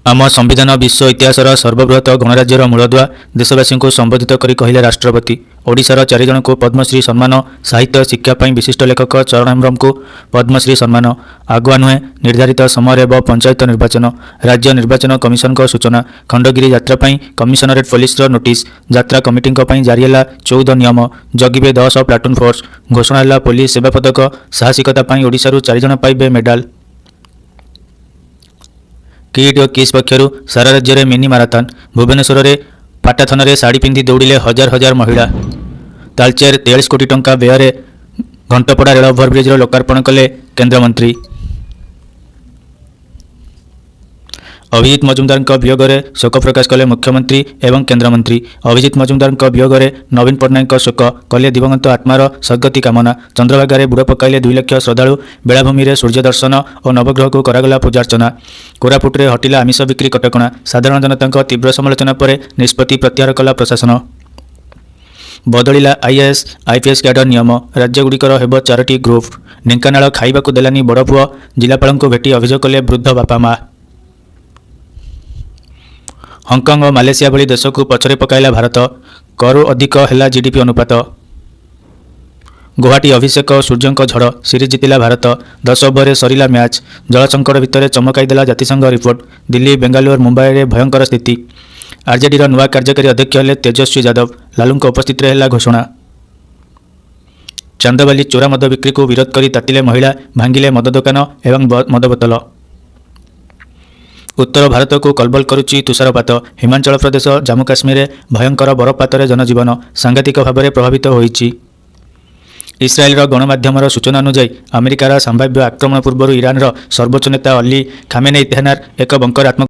आम संविधान विश्व इतिहासर सर्वबृहत गणराज्यर मूलदुआ देशवासी को संबोधित करी कहले राष्ट्रपति। ओडिशार 4 जन को पद्मश्री सम्मान, साहित्य शिक्षापी विशिष्ट लेखक चरण हेम्ब्रम को पद्मश्री सम्मान। आगुआ नुहे निर्धारित समय हेब पंचायत निर्वाचन। राज्य निर्वाचन कमिशन सूचना। खंडगिरी यात्रा कमिशनरेट पुलिस नोटिस। यात्रा कमिटी जारी है 14 नियम। जगिबे 10 प्लाटून फोर्स। घोषणा है पुलिस सेवा पदक। साहसिकता ओडिशारू 4 जन पाइबे मेडाल। किट और किस पक्षर सारा राज्य में मिनी माराथन। भुवनेश्वर में पाटाथन में शाढ़ी पिंधि दौड़िले हजार हजार महिला। तालचेर 43 कोटी टंका व्यय घंटपड़ा रेल ओभरब्रिजर लोकार्पण कले केन्द्रमंत्री। अभिजित मजुमदार वियोग में शोक प्रकाश कले मुख्यमंत्री एवं केन्द्रमंत्री। अभिजित मजुमदार वियोग में नवीन पट्टनायक शोक कले दिवंगत आत्मार सद्गति कामना। चंद्रभागा बुड़ पकाइले 2 लाख श्रद्धालु। बेलाभूमि में सूर्य दर्शन और नवग्रह को करागला पूजार्चना। कोरापुटे हटिला आमिष बिक्री कटकणा। साधारण जनता तीव्र समालोचना पर निष्पत्ति प्रत्याहार कला प्रशासन। बदलिला आईएएस आईपीएस कैडर नियम। राज्यगुड़िकर हेब 4टी ग्रुप। ढेंकानाल खाइबाकू देलानी बड़ पुओ। जिलापाल भेटी अभियोग कले वृद्ध बापा माँ। हंकंग और मालेशिया भली देश को पछरे पकाइला भारत। करोड़ अधिक है जीडीपी अनुपात। गुवाहाटी अभिषेक सूर्यंक झड़। सीरीज जितिला भारत। 10 ओवर सरिला मैच। जल संकट भितर चमकाईदेला जातिसंघ रिपोर्ट। दिल्ली बेंगालुरु मुंबई में भयंकर स्थिति। आरजेडी नुआ कार्यकारी अध्यक्ष हेले तेजस्वी यादव। लालू उपस्थित है घोषणा। चांदबाली चोरा मद बिक्री को विरोध कर तातिले महिला। भांगिले मद दुकान एवं मद बोतल। उत्तर भारत को कलबल करुच्ची तुषारपात। हिमाचल प्रदेश जम्मू काश्मीर में भयंकर बरफपात जनजीवन सांघातिक भाव में प्रभावित होइछि। इस्राएल गणमाध्यम सूचना अनुसार अमेरिकार संभाव्य आक्रमण पूर्व ईरान सर्वोच्च नेता अली खामेनेई तेहरान एक बंकर आत्म